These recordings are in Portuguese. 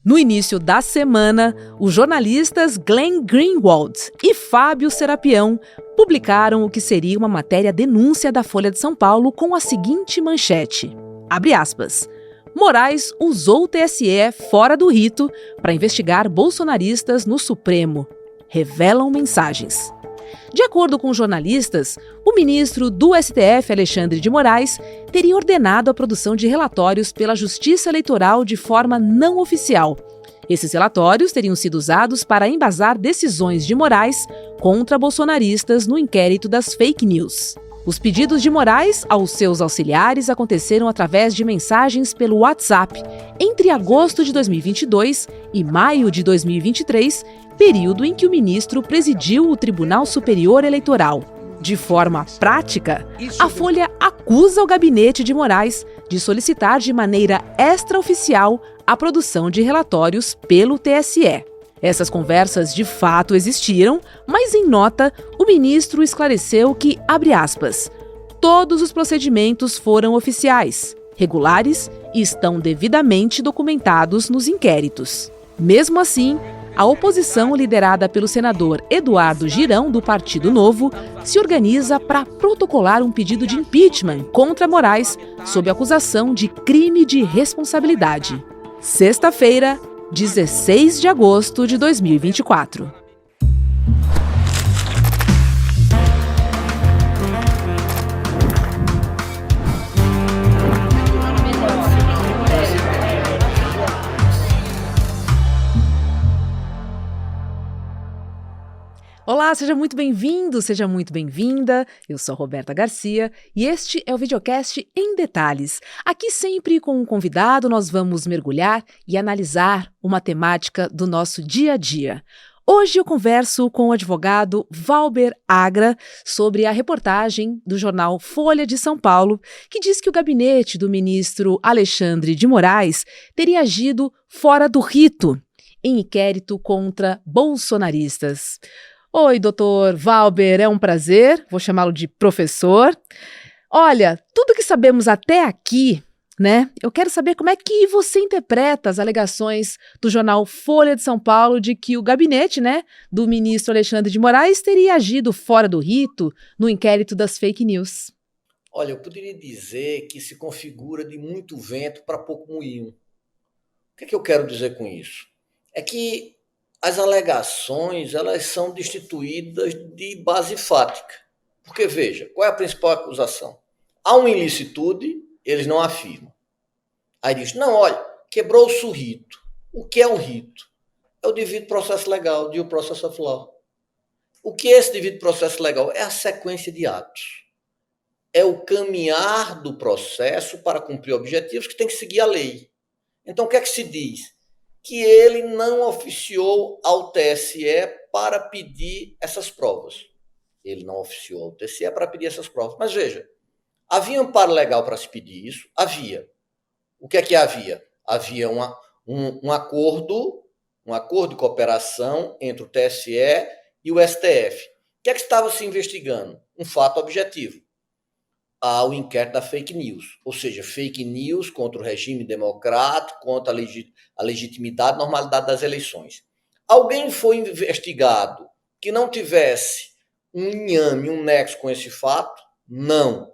No início da semana, os jornalistas Glenn Greenwald e Fábio Serapião publicaram o que seria uma matéria-denúncia da Folha de São Paulo com a seguinte manchete, abre aspas, Moraes usou o TSE fora do rito para investigar bolsonaristas no Supremo. Revelam mensagens. De acordo com jornalistas, o ministro do STF, Alexandre de Moraes, teria ordenado a produção de relatórios pela Justiça Eleitoral de forma não oficial. Esses relatórios teriam sido usados para embasar decisões de Moraes contra bolsonaristas no inquérito das fake news. Os pedidos de Moraes aos seus auxiliares aconteceram através de mensagens pelo WhatsApp entre agosto de 2022 e maio de 2023, período em que o ministro presidiu o Tribunal Superior Eleitoral. De forma prática, a Folha acusa o gabinete de Moraes de solicitar de maneira extraoficial a produção de relatórios pelo TSE. Essas conversas de fato existiram, mas em nota, o ministro esclareceu que, abre aspas, todos os procedimentos foram oficiais, regulares e estão devidamente documentados nos inquéritos. Mesmo assim, a oposição, liderada pelo senador Eduardo Girão, do Partido Novo, se organiza para protocolar um pedido de impeachment contra Moraes sob acusação de crime de responsabilidade. Sexta-feira, 16 de agosto de 2024. Olá, seja muito bem-vindo, seja muito bem-vinda. Eu sou Roberta Garcia e este é o videocast Em Detalhes. Aqui sempre com um convidado nós vamos mergulhar e analisar uma temática do nosso dia a dia. Hoje eu converso com o advogado Valber Agra sobre a reportagem do jornal Folha de São Paulo, que diz que o gabinete do ministro Alexandre de Moraes teria agido fora do rito em inquérito contra bolsonaristas. Oi, doutor Valber, é um prazer, vou chamá-lo de professor. Olha, tudo que sabemos até aqui, né? Eu quero saber como é que você interpreta as alegações do jornal Folha de São Paulo de que o gabinete, né, do ministro Alexandre de Moraes teria agido fora do rito no inquérito das fake news. Olha, eu poderia dizer que se configura de muito vento para pouco moinho. O que é que eu quero dizer com isso? É que as alegações, elas são destituídas de base fática. Porque, veja, qual é a principal acusação? Há uma ilicitude, eles não afirmam. Aí diz, não, olha, quebrou-se o rito. O que é o rito? É o devido processo legal, due process of law. O que é esse devido processo legal? É a sequência de atos. É o caminhar do processo para cumprir objetivos que tem que seguir a lei. Então, o que é que se diz? Que ele não oficiou ao TSE para pedir essas provas. Ele não oficiou ao TSE para pedir essas provas. Mas veja, havia amparo legal para se pedir isso? Havia. O que é que havia? Havia um acordo de cooperação entre o TSE e o STF. O que é que estava se investigando? Um fato objetivo. Ao inquérito da fake news, ou seja, fake news contra o regime democrático, contra a legitimidade e normalidade das eleições. Alguém foi investigado que não tivesse um inhame, um nexo com esse fato? Não.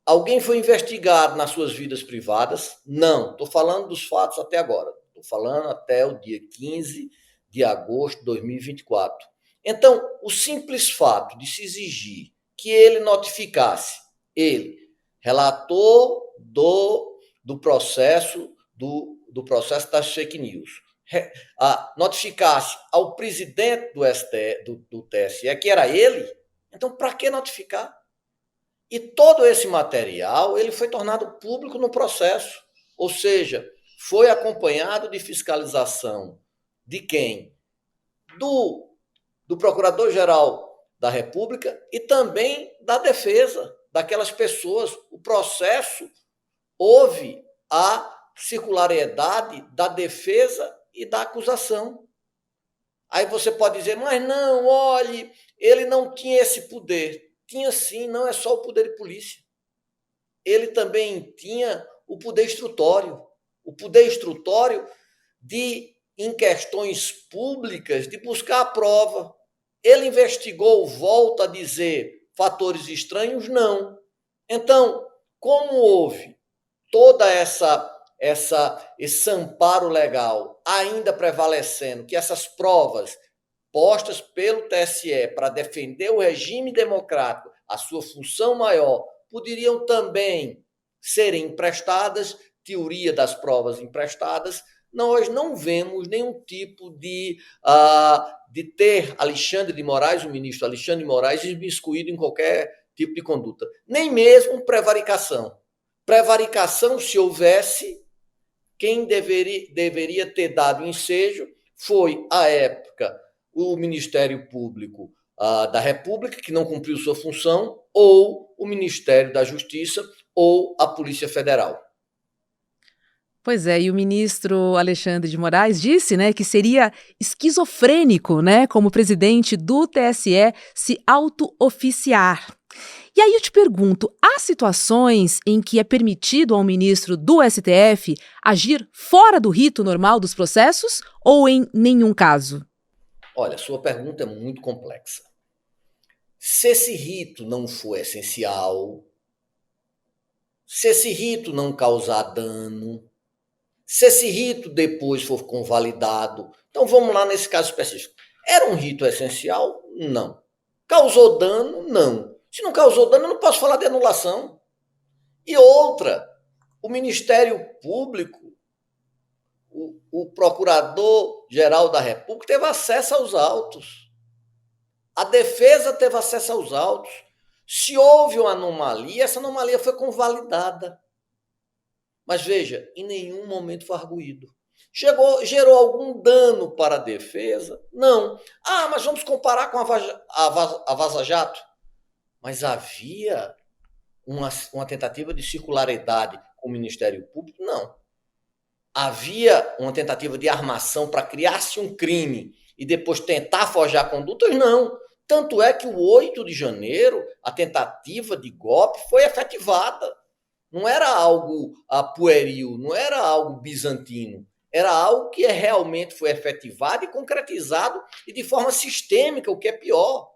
Alguém foi investigado nas suas vidas privadas? Não. Estou falando dos fatos até agora. Estou falando até o dia 15 de agosto de 2024. Então, o simples fato de se exigir que ele notificasse ele, relator do processo das fake news, notificasse ao presidente do TSE, que era ele, então para que notificar? E todo esse material ele foi tornado público no processo, ou seja, foi acompanhado de fiscalização de quem? Do Procurador-Geral da República e também da defesa daquelas pessoas. O processo houve a circulariedade da defesa e da acusação. Aí você pode dizer, mas não, olhe, ele não tinha esse poder. Tinha sim, não é só o poder de polícia. Ele também tinha o poder instrutório. O poder instrutório em questões públicas, de buscar a prova. Ele investigou, volto a dizer, fatores estranhos? Não. Então, como houve toda esse amparo legal ainda prevalecendo, que essas provas postas pelo TSE para defender o regime democrático, a sua função maior, poderiam também serem emprestadas, teoria das provas emprestadas, nós não vemos nenhum tipo de ter Alexandre de Moraes, o ministro Alexandre de Moraes, imiscuído em qualquer tipo de conduta. Nem mesmo prevaricação. Prevaricação, se houvesse, quem deveria ter dado ensejo foi, à época, o Ministério Público da República, que não cumpriu sua função, ou o Ministério da Justiça, ou a Polícia Federal. Pois é, e o ministro Alexandre de Moraes disse, né, que seria esquizofrênico, né, como presidente do TSE se auto-oficiar. E aí eu te pergunto, há situações em que é permitido ao ministro do STF agir fora do rito normal dos processos ou em nenhum caso? Olha, sua pergunta é muito complexa. Se esse rito não for essencial, se esse rito não causar dano, se esse rito depois for convalidado, então vamos lá nesse caso específico. Era um rito essencial? Não. Causou dano? Não. Se não causou dano, eu não posso falar de anulação. E outra, o Ministério Público, o Procurador-Geral da República teve acesso aos autos. A defesa teve acesso aos autos. Se houve uma anomalia, essa anomalia foi convalidada. Mas veja, em nenhum momento foi arguído. Gerou algum dano para a defesa? Não. Mas vamos comparar com a Vaza Jato. Mas havia uma tentativa de circularidade com o Ministério Público? Não. Havia uma tentativa de armação para criar-se um crime e depois tentar forjar condutas? Não. Tanto é que o 8 de janeiro, a tentativa de golpe foi efetivada. Não era algo pueril, não era algo bizantino. Era algo que realmente foi efetivado e concretizado e de forma sistêmica, o que é pior.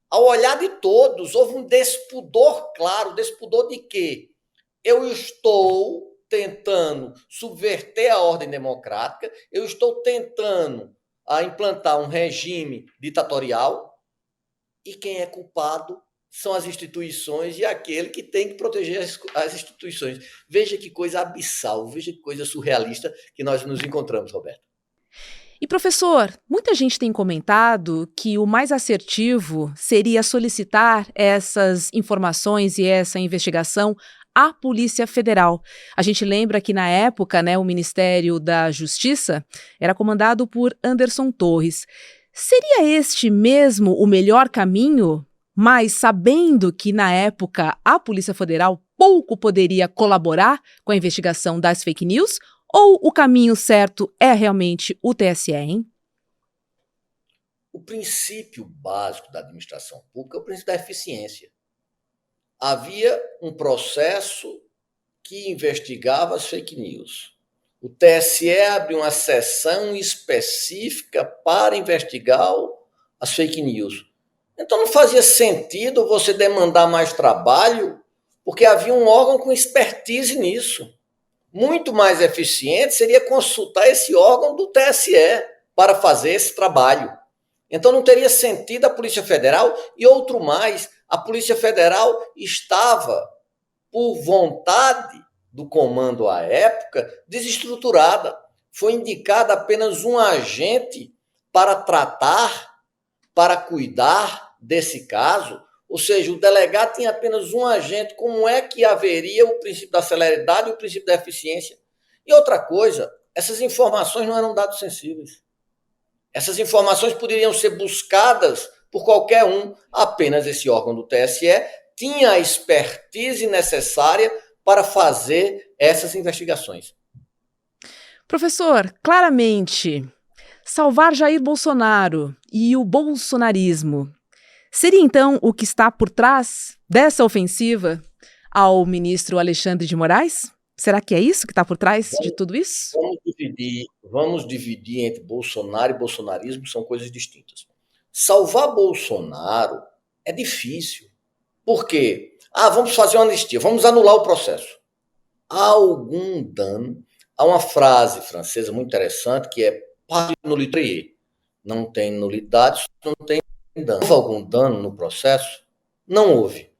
Ao olhar de todos, houve um despudor claro. Despudor de quê? Eu estou tentando subverter a ordem democrática, eu estou tentando implantar um regime ditatorial e quem é culpado são as instituições e aquele que tem que proteger as instituições. Veja que coisa abissal, veja que coisa surrealista que nós nos encontramos, Roberto. E, professor, muita gente tem comentado que o mais assertivo seria solicitar essas informações e essa investigação à Polícia Federal. A gente lembra que, na época, né, o Ministério da Justiça era comandado por Anderson Torres. Seria este mesmo o melhor caminho? Mas sabendo que, na época, a Polícia Federal pouco poderia colaborar com a investigação das fake news? Ou o caminho certo é realmente o TSE, hein? O princípio básico da administração pública é o princípio da eficiência. Havia um processo que investigava as fake news. O TSE abriu uma sessão específica para investigar as fake news. Então não fazia sentido você demandar mais trabalho, porque havia um órgão com expertise nisso. Muito mais eficiente seria consultar esse órgão do TSE para fazer esse trabalho. Então não teria sentido a Polícia Federal e outro mais, a Polícia Federal estava, por vontade do comando à época, desestruturada. Foi indicado apenas um agente para tratar, para cuidar desse caso. Ou seja, o delegado tinha apenas um agente. Como é que haveria o princípio da celeridade e o princípio da eficiência? E outra coisa, essas informações não eram dados sensíveis. Essas informações poderiam ser buscadas por qualquer um. Apenas esse órgão do TSE tinha a expertise necessária para fazer essas investigações. Professor, claramente, salvar Jair Bolsonaro e o bolsonarismo seria, então, o que está por trás dessa ofensiva ao ministro Alexandre de Moraes? Será que é isso que está por trás de tudo isso? Vamos dividir entre Bolsonaro e bolsonarismo, são coisas distintas. Salvar Bolsonaro é difícil. Por quê? Vamos fazer uma anistia, vamos anular o processo. Há algum dano. Há uma frase francesa muito interessante que é pas nullité. Não tem nulidade, não tem dano. Houve algum dano no processo? Não houve.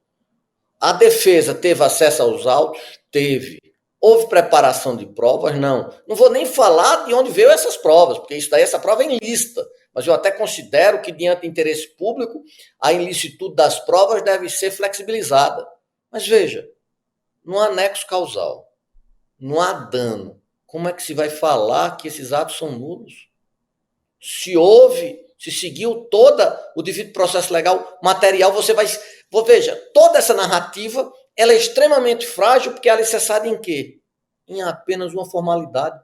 A defesa teve acesso aos autos? Teve. Houve preparação de provas? Não. Não vou nem falar de onde veio essas provas, porque isso daí, essa prova é ilícita. Mas eu até considero que, diante do interesse público, a ilicitude das provas deve ser flexibilizada. Mas veja, no anexo causal, não há dano. Como é que se vai falar que esses atos são nulos? Se houve, se seguiu todo o devido processo legal material, você vai... Veja, toda essa narrativa ela é extremamente frágil porque ela é alicerçada em quê? Em apenas uma formalidade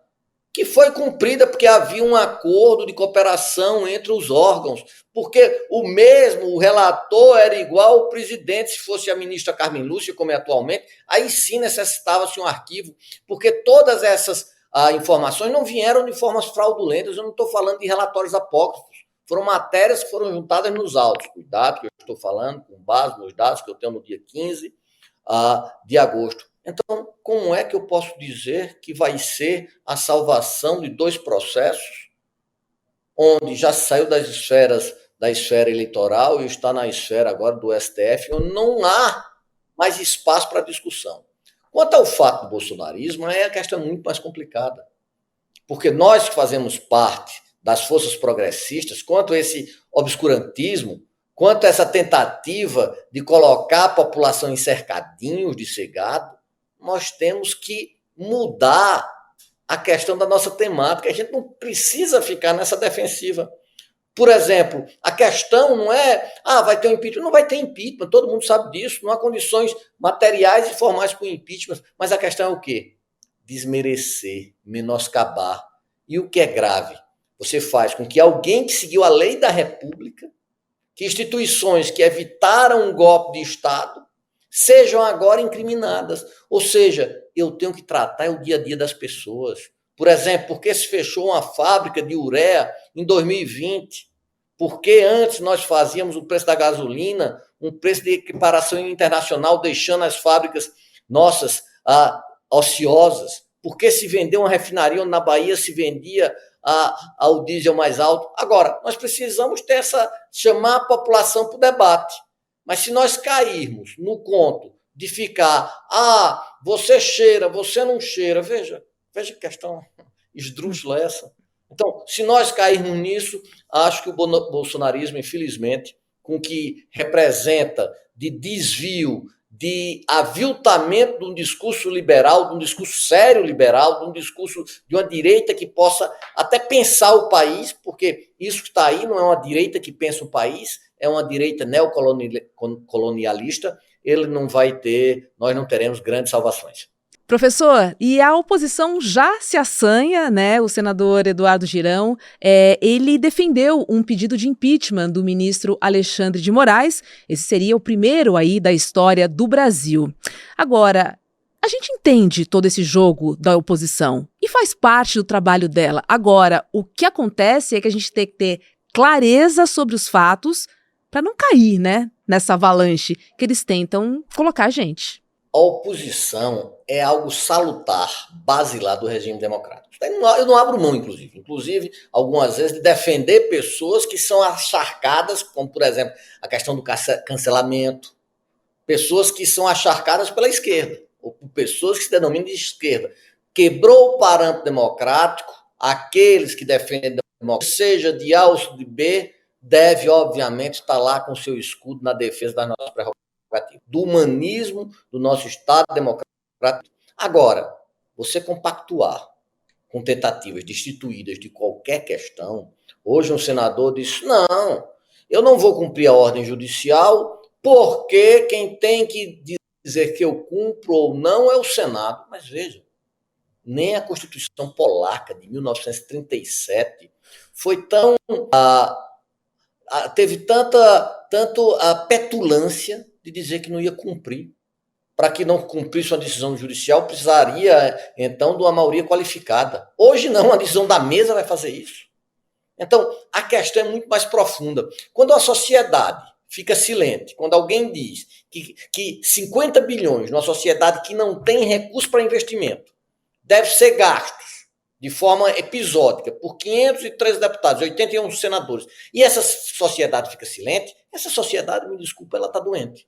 que foi cumprida porque havia um acordo de cooperação entre os órgãos, porque o relator era igual ao presidente, se fosse a ministra Carmen Lúcia, como é atualmente, aí sim necessitava-se um arquivo, porque todas essas informações não vieram de formas fraudulentas, eu não estou falando de relatórios apócrifos, foram matérias que foram juntadas nos autos. Cuidado que eu estou falando com base nos dados que eu tenho no dia 15 de agosto. Então, como é que eu posso dizer que vai ser a salvação de dois processos, onde já saiu da esfera eleitoral e está na esfera agora do STF, onde não há mais espaço para discussão? Quanto ao fato do bolsonarismo, é a questão muito mais complicada. Porque nós que fazemos parte das forças progressistas, quanto a esse obscurantismo, quanto a essa tentativa de colocar a população em cercadinhos de ser gado, nós temos que mudar a questão da nossa temática. A gente não precisa ficar nessa defensiva. Por exemplo, a questão não é, vai ter um impeachment. Não vai ter impeachment, todo mundo sabe disso. Não há condições materiais e formais para o impeachment. Mas a questão é o quê? Desmerecer, menoscabar. E o que é grave? Você faz com que alguém que seguiu a lei da República, que instituições que evitaram um golpe de Estado, sejam agora incriminadas. Ou seja, eu tenho que tratar o dia a dia das pessoas. Por exemplo, por que se fechou uma fábrica de ureia em 2020? Porque antes nós fazíamos o preço da gasolina, um preço de equiparação internacional, deixando as fábricas nossas ociosas? Por que se vendeu uma refinaria onde na Bahia se vendia ao diesel mais alto? Agora, nós precisamos chamar a população para o debate. Mas se nós cairmos no conto de ficar, você cheira, você não cheira, veja que questão esdrúxula essa. Então, se nós cairmos nisso, acho que o bolsonarismo, infelizmente, com o que representa de desvio, de aviltamento de um discurso liberal, de um discurso sério liberal, de um discurso de uma direita que possa até pensar o país, porque isso que está aí não é uma direita que pensa o país, é uma direita neocolonialista, nós não teremos grandes salvações. Professor, e a oposição já se assanha, né? O senador Eduardo Girão, ele defendeu um pedido de impeachment do ministro Alexandre de Moraes. Esse seria o primeiro aí da história do Brasil. Agora, a gente entende todo esse jogo da oposição e faz parte do trabalho dela. Agora, o que acontece é que a gente tem que ter clareza sobre os fatos para não cair, né, nessa avalanche que eles tentam colocar a gente. A oposição é algo salutar, basilar do regime democrático. Eu não abro mão, inclusive, algumas vezes, de defender pessoas que são acharcadas, como, por exemplo, a questão do cancelamento, pessoas que são acharcadas pela esquerda, ou por pessoas que se denominam de esquerda. Quebrou o parâmetro democrático, aqueles que defendem a democracia, seja de A ou de B, deve, obviamente, estar lá com seu escudo na defesa das nossas prerrogativas, do humanismo do nosso Estado democrático. Agora, você compactuar com tentativas destituídas de qualquer questão, hoje um senador disse, não, eu não vou cumprir a ordem judicial porque quem tem que dizer que eu cumpro ou não é o Senado. Mas veja, nem a Constituição Polaca de 1937 foi teve tanto a petulância de dizer que não ia cumprir. para que não cumprisse uma decisão judicial, precisaria, então, de uma maioria qualificada. Hoje não, a decisão da mesa vai fazer isso. Então, a questão é muito mais profunda. Quando a sociedade fica silente, quando alguém diz que 50 bilhões numa sociedade que não tem recurso para investimento deve ser gastos de forma episódica por 513 deputados, 81 senadores, e essa sociedade fica silente, essa sociedade, me desculpa, ela está doente.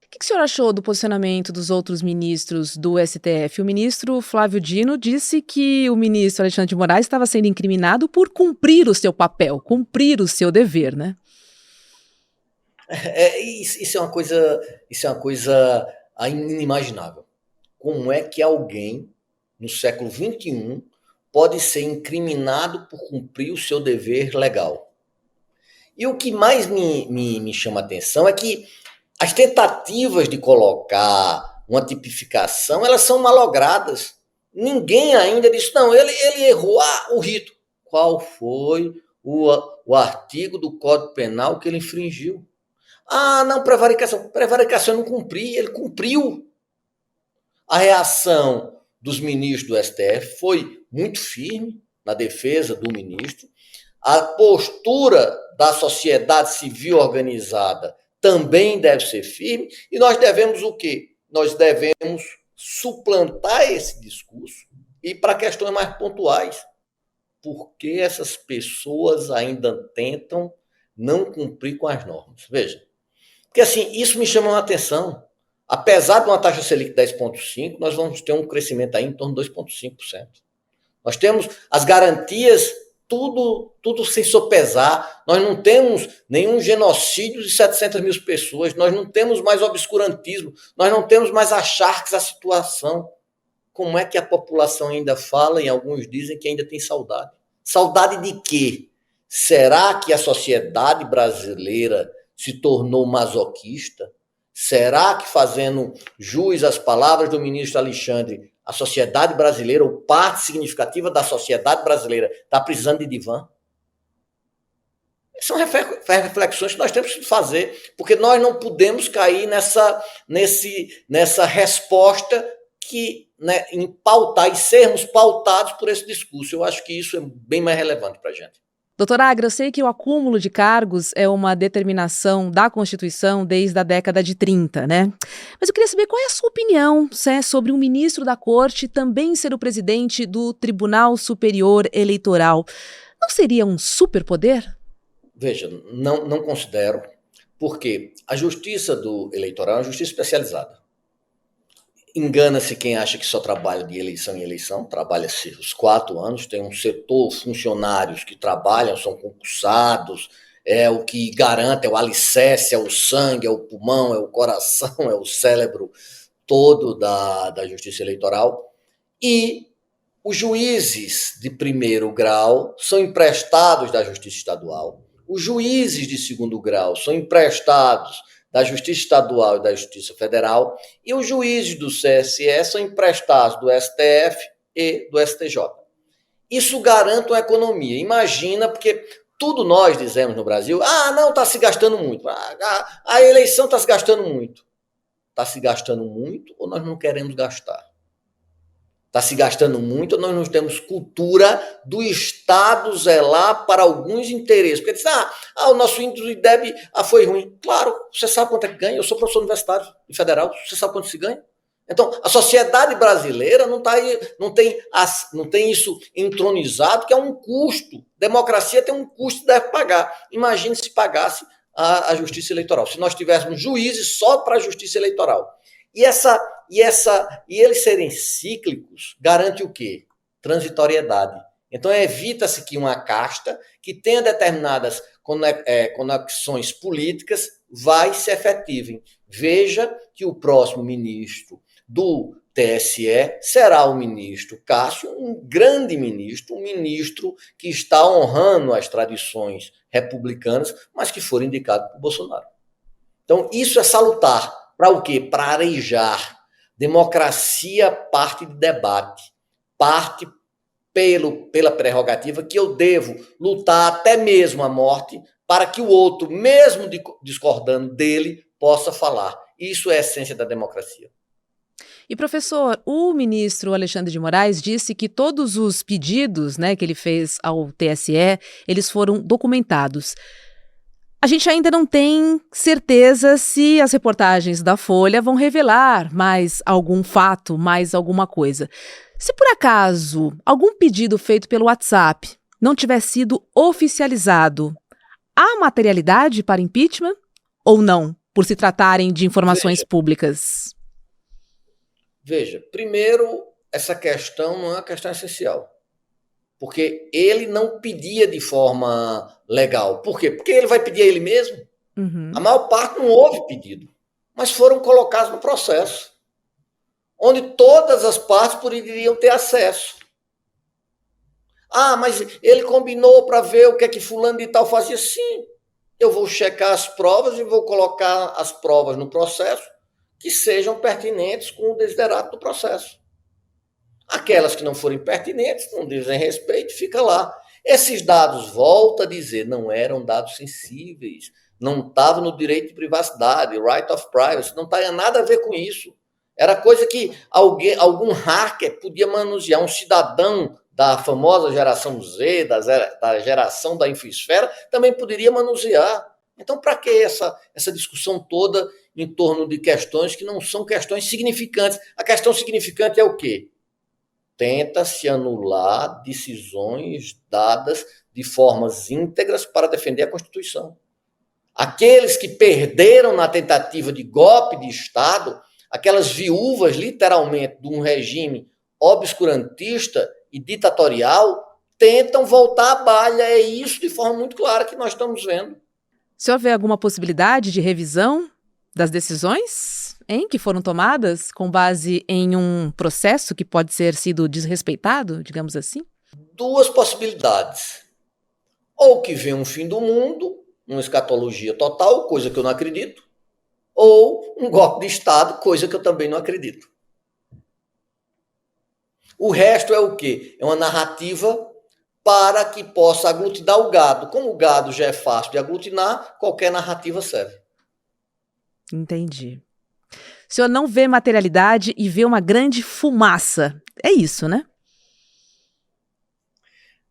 O que o senhor achou do posicionamento dos outros ministros do STF? O ministro Flávio Dino disse que o ministro Alexandre de Moraes estava sendo incriminado por cumprir o seu papel, cumprir o seu dever, né? Isso é uma coisa inimaginável. Como é que alguém, no século XXI, pode ser incriminado por cumprir o seu dever legal? E o que mais me chama a atenção é que as tentativas de colocar uma tipificação, elas são malogradas. Ninguém ainda disse, não, ele errou. O rito. Qual foi o artigo do Código Penal que ele infringiu? Não, prevaricação. Prevaricação eu não cumpri, ele cumpriu. A reação dos ministros do STF foi muito firme na defesa do ministro. A postura da sociedade civil organizada também deve ser firme, e nós devemos o quê? Nós devemos suplantar esse discurso e para questões mais pontuais. Por que essas pessoas ainda tentam não cumprir com as normas? Veja, porque assim, isso me chama a atenção. Apesar de uma taxa Selic de 10,5%, nós vamos ter um crescimento aí em torno de 2,5%. Nós temos as garantias tudo sem sopesar, nós não temos nenhum genocídio de 700 mil pessoas, nós não temos mais obscurantismo, nós não temos mais acharques à situação. Como é que a população ainda fala, e alguns dizem que ainda tem saudade? Saudade de quê? Será que a sociedade brasileira se tornou masoquista? Será que, fazendo jus às palavras do ministro Alexandre, a sociedade brasileira, ou parte significativa da sociedade brasileira, está precisando de divã? São reflexões que nós temos que fazer, porque nós não podemos cair nessa resposta em pautar e sermos pautados por esse discurso. Eu acho que isso é bem mais relevante para a gente. Doutor Agra, eu sei que o acúmulo de cargos é uma determinação da Constituição desde a década de 30, né? Mas eu queria saber qual é a sua opinião sobre um ministro da Corte também ser o presidente do Tribunal Superior Eleitoral. Não seria um superpoder? Veja, não considero, porque a justiça eleitoral é uma justiça especializada. Engana-se quem acha que só trabalha de eleição em eleição, trabalha-se os 4 anos, tem um setor funcionários que trabalham, são concursados, é o que garante, é o alicerce, é o sangue, é o pulmão, é o coração, é o cérebro todo da justiça eleitoral. E os juízes de primeiro grau são emprestados da justiça estadual, os juízes de segundo grau são emprestados da Justiça Estadual e da Justiça Federal, e os juízes do TSE são emprestados do STF e do STJ. Isso garante uma economia. Imagina, porque tudo nós dizemos no Brasil, não, está se gastando muito, a eleição está se gastando muito. Está se gastando muito ou nós não queremos gastar? Está se gastando muito ou nós não temos cultura do Estado zelar para alguns interesses? Porque diz, o nosso índice de IDEB foi ruim. Claro, você sabe quanto é que ganha? Eu sou professor universitário e federal, você sabe quanto se ganha? Então, a sociedade brasileira não tem isso entronizado, que é um custo. Democracia tem um custo que deve pagar. Imagine se pagasse a justiça eleitoral. Se nós tivéssemos juízes só para a justiça eleitoral. E eles serem cíclicos garante o quê? Transitoriedade. Então evita-se que uma casta que tenha determinadas conexões políticas vai se efetivem. Veja que o próximo ministro do TSE será o ministro Cássio, um grande ministro, um ministro que está honrando as tradições republicanas, mas que foi indicado por Bolsonaro. Então isso é salutar. Para o quê? Para arejar. Democracia parte de debate, parte pela prerrogativa que eu devo lutar até mesmo a morte para que o outro, mesmo discordando dele, possa falar. Isso é a essência da democracia. E, professor, o ministro Alexandre de Moraes disse que todos os pedidos, né, que ele fez ao TSE, eles foram documentados. A gente ainda não tem certeza se as reportagens da Folha vão revelar mais algum fato, mais alguma coisa. Se por acaso algum pedido feito pelo WhatsApp não tiver sido oficializado, há materialidade para impeachment ou não, por se tratarem de informações públicas? Veja, primeiro, essa questão não é uma questão essencial. Porque ele não pedia de forma legal. Por quê? Porque ele vai pedir a ele mesmo. A maior parte não houve pedido, mas foram colocados no processo, onde todas as partes poderiam ter acesso. Ah, mas ele combinou para ver o que é que fulano de tal fazia. Sim, eu vou checar as provas e vou colocar as provas no processo que sejam pertinentes com o desiderato do processo. Aquelas que não forem pertinentes, não dizem respeito, fica lá. Esses dados, volto a dizer, não eram dados sensíveis, não estavam no direito de privacidade, right of privacy, não tinha nada a ver com isso. Era coisa que algum hacker podia manusear, um cidadão da famosa geração Z, da geração da infosfera, também poderia manusear. Então, para que essa discussão toda em torno de questões que não são questões significantes? A questão significante é o quê? Tenta-se anular decisões dadas de formas íntegras para defender a Constituição. Aqueles que perderam na tentativa de golpe de Estado, aquelas viúvas, literalmente, de um regime obscurantista e ditatorial, tentam voltar à balha. É isso de forma muito clara que nós estamos vendo. O senhor vê alguma possibilidade de revisão das decisões que foram tomadas com base em um processo que pode ser sido desrespeitado, digamos assim? Duas possibilidades. Ou que venha um fim do mundo, uma escatologia total, coisa que eu não acredito, ou um golpe de Estado, coisa que eu também não acredito. O resto é o quê? É uma narrativa para que possa aglutinar o gado. Como o gado já é fácil de aglutinar, qualquer narrativa serve. Entendi. O senhor não vê materialidade e vê uma grande fumaça. É isso, né?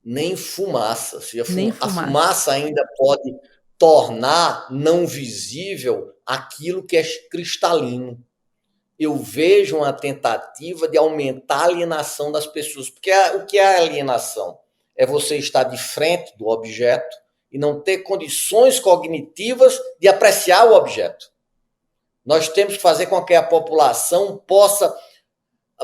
Nem fumaça. Nem A fumaça. fumaça ainda pode tornar não visível aquilo que é cristalino. Eu vejo uma tentativa de aumentar a alienação das pessoas. Porque o que é alienação? É você estar de frente do objeto e não ter condições cognitivas de apreciar o objeto. Nós temos que fazer com que a população possa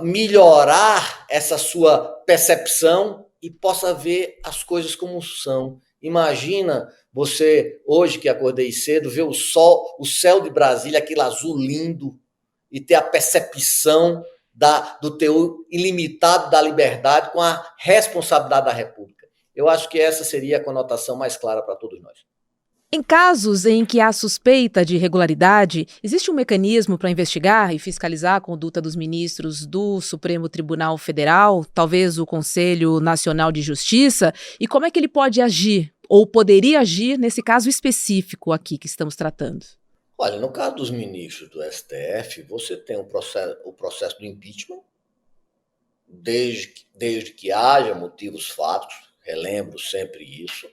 melhorar essa sua percepção e possa ver as coisas como são. Imagina você, hoje que acordei cedo, ver o sol, o céu de Brasília, aquele azul lindo, e ter a percepção do teor ilimitado da liberdade com a responsabilidade da República. Eu acho que essa seria a conotação mais clara para todos nós. Em casos em que há suspeita de irregularidade, existe um mecanismo para investigar e fiscalizar a conduta dos ministros do Supremo Tribunal Federal, talvez o Conselho Nacional de Justiça, e como é que ele pode agir, ou poderia agir, nesse caso específico aqui que estamos tratando? Olha, no caso dos ministros do STF, você tem o processo do impeachment, desde que haja motivos fáticos, relembro sempre isso.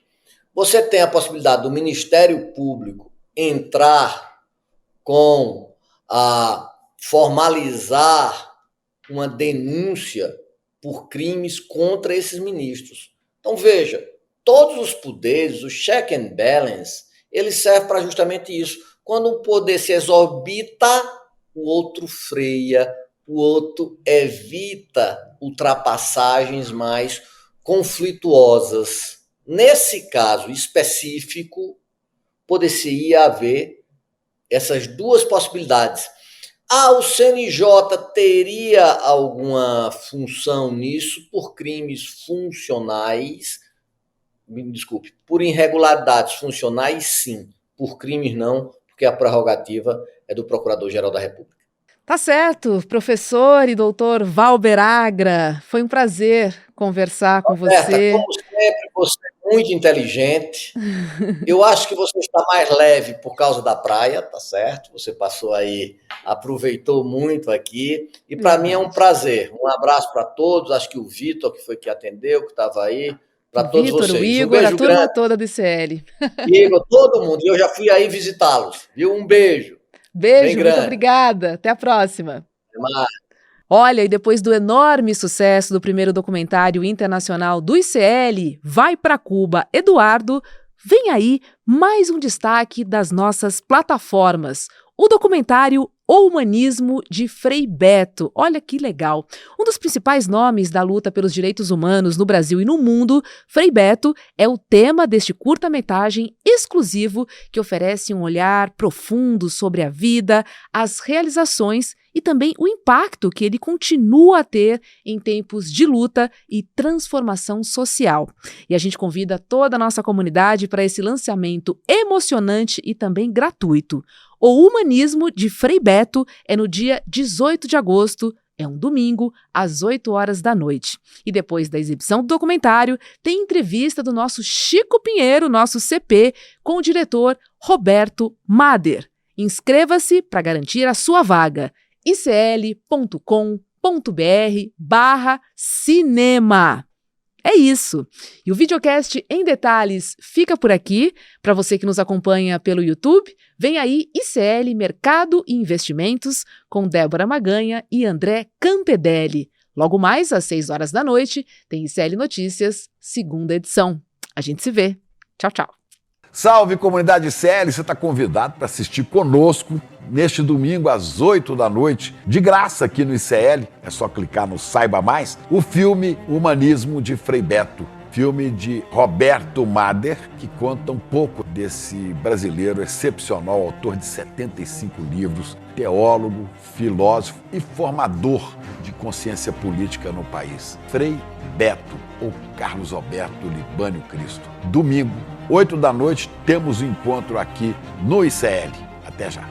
Você tem a possibilidade do Ministério Público entrar formalizar uma denúncia por crimes contra esses ministros. Então, veja, todos os poderes, o check and balance, ele serve para justamente isso. Quando um poder se exorbita, o outro freia, o outro evita ultrapassagens mais conflituosas. Nesse caso específico, poderia haver essas duas possibilidades. O CNJ teria alguma função nisso por crimes funcionais? Me desculpe, por irregularidades funcionais, sim. Por crimes, não, porque a prerrogativa é do Procurador-Geral da República. Tá certo, professor e doutor Valber Agra. Foi um prazer conversar com você. Como sempre, você muito inteligente. Eu acho que você está mais leve por causa da praia, tá certo? Você passou aí, aproveitou muito aqui. E para mim é um prazer. Um abraço para todos. Acho que o Vitor, que foi que atendeu, que estava aí, para todos Vitor, o vocês. Um Igor, a beijo turma grande, toda do ICL. Igor, todo mundo. E eu já fui aí visitá-los, viu? Um beijo bem Beijo, muito grande. obrigada. Até a próxima. Até mais. Olha, e depois do enorme sucesso do primeiro documentário internacional do ICL, Vai pra Cuba, Eduardo, vem aí mais um destaque das nossas plataformas. O documentário O Humanismo de Frei Beto. Olha que legal. Um dos principais nomes da luta pelos direitos humanos no Brasil e no mundo, Frei Beto é o tema deste curta-metragem exclusivo que oferece um olhar profundo sobre a vida, as realizações e também o impacto que ele continua a ter em tempos de luta e transformação social. E a gente convida toda a nossa comunidade para esse lançamento emocionante e também gratuito. O Humanismo de Frei Beto é no dia 18 de agosto, é um domingo, às 8 horas da noite. E depois da exibição do documentário, tem entrevista do nosso Chico Pinheiro, nosso CP, com o diretor Roberto Mader. Inscreva-se para garantir a sua vaga. icl.com.br/cinema. É isso. E o videocast em detalhes fica por aqui. Para você que nos acompanha pelo YouTube, vem aí ICL Mercado e Investimentos com Débora Maganha e André Campedelli. Logo mais, às 6 horas da noite, tem ICL Notícias, segunda edição. A gente se vê. Tchau, tchau. Salve, comunidade ICL! Você está convidado para assistir conosco neste domingo às 8 da noite, de graça aqui no ICL. É só clicar no Saiba Mais, o filme Humanismo de Frei Beto. Filme de Roberto Mader, que conta um pouco desse brasileiro excepcional, autor de 75 livros, teólogo, filósofo e formador de consciência política no país. Frei Beto, ou Carlos Alberto Libânio Cristo. Domingo, 8 da noite, temos um encontro aqui no ICL. Até já!